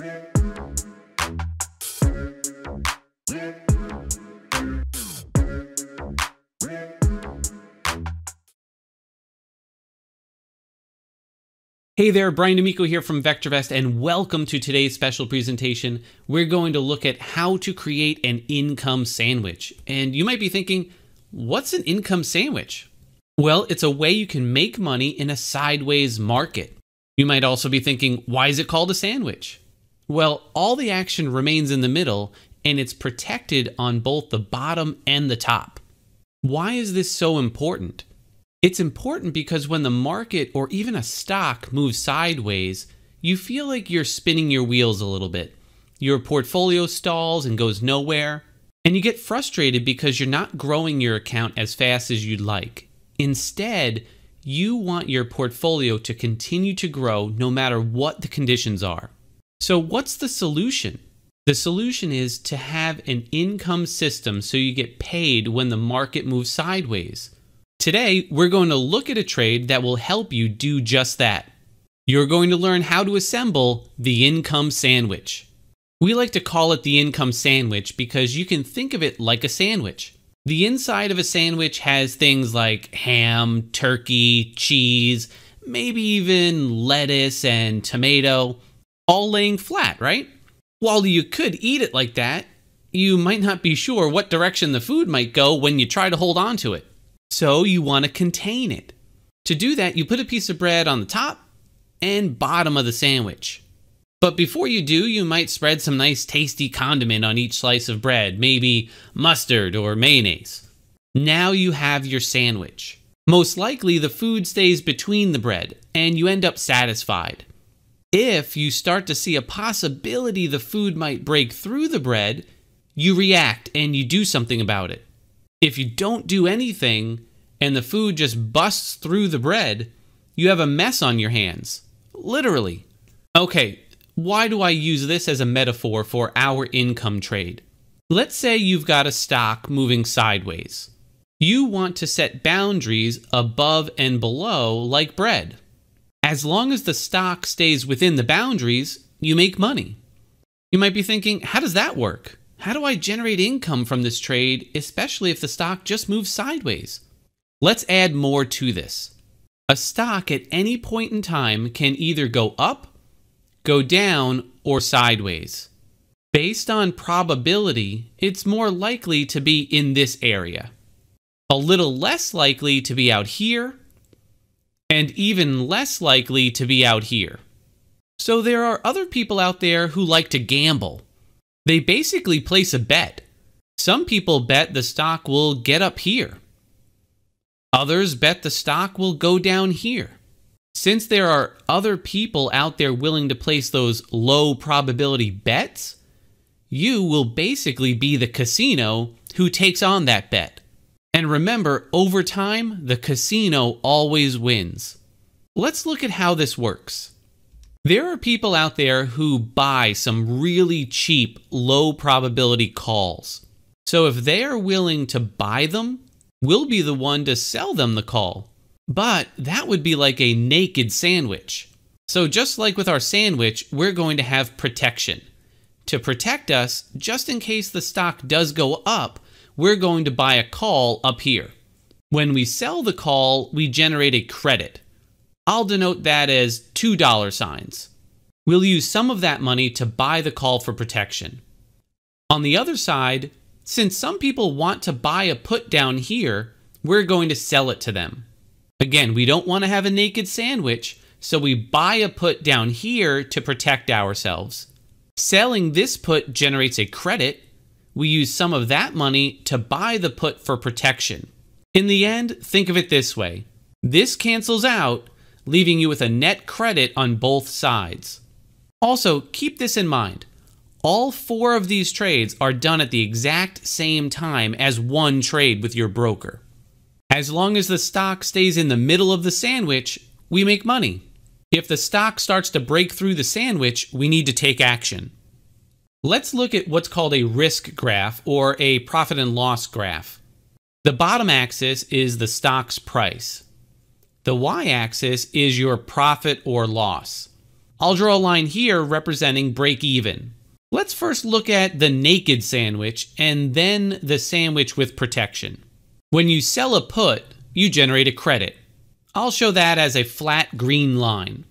Hey there, Brian D'Amico here from VectorVest, and welcome to today's special presentation. We're going to look at how to create an income sandwich. And you might be thinking, what's an income sandwich? Well, it's a way you can make money in a sideways market. You might also be thinking, why is it called a sandwich? Well, all the action remains in the middle, and it's protected on both the bottom and the top. Why is this so important? It's important because when the market or even a stock moves sideways, you feel like you're spinning your wheels a little bit. Your portfolio stalls and goes nowhere, and you get frustrated because you're not growing your account as fast as you'd like. Instead, you want your portfolio to continue to grow no matter what the conditions are. So what's the solution? The solution is to have an income system so you get paid when the market moves sideways. Today, we're going to look at a trade that will help you do just that. You're going to learn how to assemble the income sandwich. We like to call it the income sandwich because you can think of it like a sandwich. The inside of a sandwich has things like ham, turkey, cheese, maybe even lettuce and tomato, all laying flat, right? While you could eat it like that, you might not be sure what direction the food might go when you try to hold on to it. So you want to contain it. To do that, you put a piece of bread on the top and bottom of the sandwich. But before you do, you might spread some nice tasty condiment on each slice of bread, maybe mustard or mayonnaise. Now you have your sandwich. Most likely the food stays between the bread and you end up satisfied. If you start to see a possibility the food might break through the bread, you react and you do something about it. If you don't do anything and the food just busts through the bread, you have a mess on your hands. Literally. Okay, why do I use this as a metaphor for our income trade? Let's say you've got a stock moving sideways. You want to set boundaries above and below like bread. As long as the stock stays within the boundaries, you make money. You might be thinking, how does that work? How do I generate income from this trade, especially if the stock just moves sideways? Let's add more to this. A stock at any point in time can either go up, go down, or sideways. Based on probability, it's more likely to be in this area, a little less likely to be out here, and even less likely to be out here. So there are other people out there who like to gamble. They basically place a bet. Some people bet the stock will get up here. Others bet the stock will go down here. Since there are other people out there willing to place those low probability bets, you will basically be the casino who takes on that bet. And remember, over time, the casino always wins. Let's look at how this works. There are people out there who buy some really cheap, low probability calls. So if they are willing to buy them, we'll be the one to sell them the call. But that would be like a naked sandwich. So just like with our sandwich, we're going to have protection. To protect us, just in case the stock does go up, we're going to buy a call up here. When we sell the call, we generate a credit. I'll denote that as $2 signs. We'll use some of that money to buy the call for protection. On the other side, since some people want to buy a put down here, we're going to sell it to them. Again, we don't want to have a naked sandwich, so we buy a put down here to protect ourselves. Selling this put generates a credit. We use some of that money to buy the put for protection. In the end, think of it this way. This cancels out, leaving you with a net credit on both sides. Also, keep this in mind. All 4 of these trades are done at the exact same time as one trade with your broker. As long as the stock stays in the middle of the sandwich, we make money. If the stock starts to break through the sandwich, we need to take action. Let's look at what's called a risk graph or a profit and loss graph. The bottom axis is the stock's price. The y-axis is your profit or loss. I'll draw a line here representing break even. Let's first look at the naked sandwich and then the sandwich with protection. When you sell a put, you generate a credit. I'll show that as a flat green line.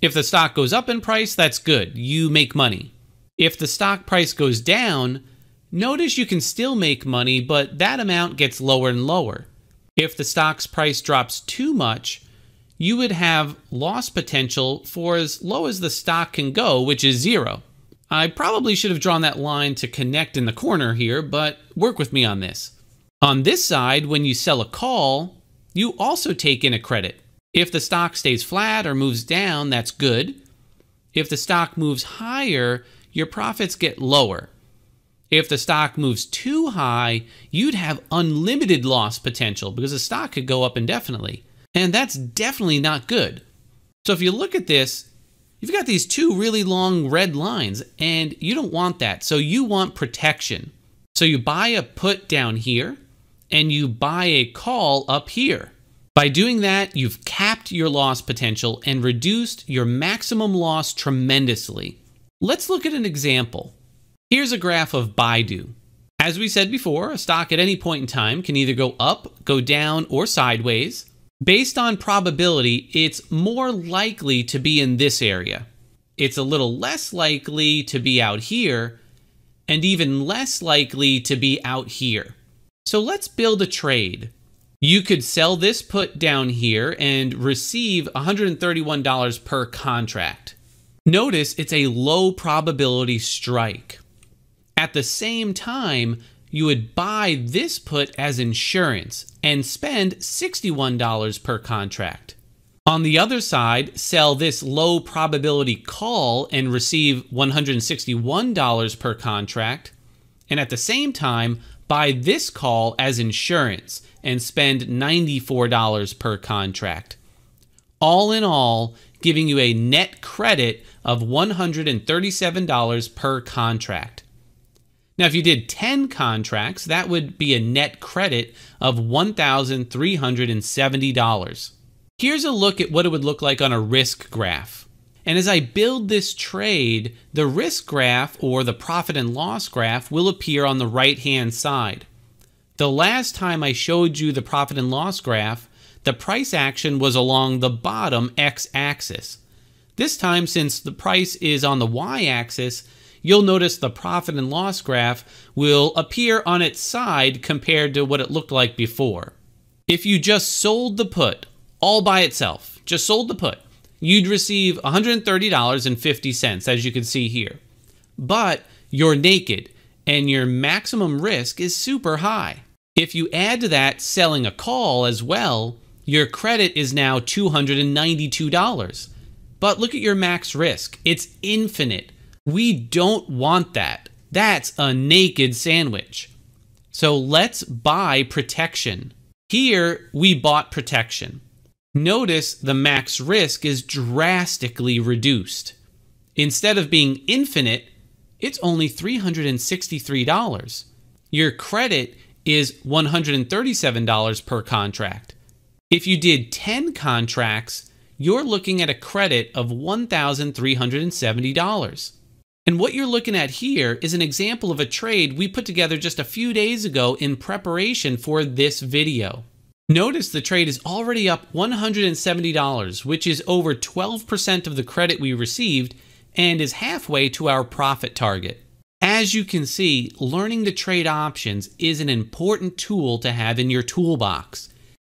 If the stock goes up in price, that's good. You make money. If the stock price goes down, notice you can still make money, but that amount gets lower and lower. If the stock's price drops too much, you would have loss potential for as low as the stock can go, which is 0. I probably should have drawn that line to connect in the corner here, but work with me on this. On this side, when you sell a call, you also take in a credit. If the stock stays flat or moves down, that's good. If the stock moves higher, your profits get lower. If the stock moves too high, you'd have unlimited loss potential because the stock could go up indefinitely. And that's definitely not good. So if you look at this, you've got these two really long red lines, and you don't want that. So you want protection. So you buy a put down here, and you buy a call up here. By doing that, you've capped your loss potential and reduced your maximum loss tremendously. Let's look at an example. Here's a graph of Baidu. As we said before, a stock at any point in time can either go up, go down, or sideways. Based on probability, it's more likely to be in this area. It's a little less likely to be out here, and even less likely to be out here. So let's build a trade. You could sell this put down here and receive $131 per contract. Notice it's a low probability strike. At the same time, you would buy this put as insurance and spend $61 per contract. On the other side, sell this low probability call and receive $161 per contract, and at the same time, buy this call as insurance and spend $94 per contract. All in all, giving you a net credit of $137 per contract. Now, if you did 10 contracts, that would be a net credit of $1,370. Here's a look at what it would look like on a risk graph. And as I build this trade, the risk graph, or the profit and loss graph, will appear on the right-hand side. The last time I showed you the profit and loss graph, the price action was along the bottom x-axis. This time, since the price is on the y-axis, you'll notice the profit and loss graph will appear on its side compared to what it looked like before. If you just sold the put all by itself, just sold the put, you'd receive $130.50, as you can see here. But you're naked, and your maximum risk is super high. If you add to that selling a call as well, your credit is now $292. But look at your max risk. It's infinite. We don't want that. That's a naked sandwich. So let's buy protection. Here, we bought protection. Notice the max risk is drastically reduced. Instead of being infinite, it's only $363. Your credit is $137 per contract. If you did 10 contracts, you're looking at a credit of $1,370. And what you're looking at here is an example of a trade we put together just a few days ago in preparation for this video. Notice the trade is already up $170, which is over 12% of the credit we received and is halfway to our profit target. As you can see, learning to trade options is an important tool to have in your toolbox.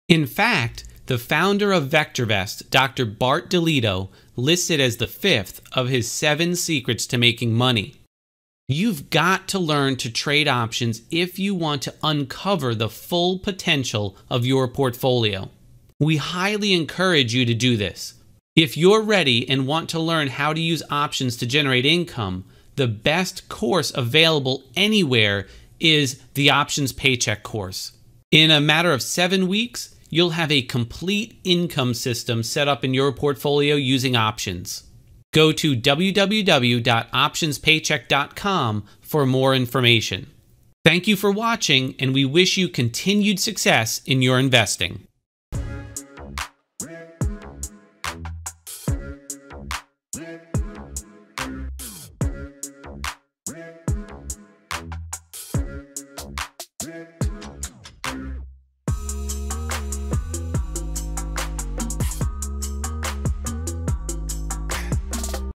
In fact, the founder of VectorVest, Dr. Bart DeLito, lists it as the 5th of his 7 secrets to making money. You've got to learn to trade options if you want to uncover the full potential of your portfolio. We highly encourage you to do this. If you're ready and want to learn how to use options to generate income, the best course available anywhere is the Options Paycheck course. In a matter of 7 weeks, you'll have a complete income system set up in your portfolio using options. Go to www.optionspaycheck.com for more information. Thank you for watching, and we wish you continued success in your investing.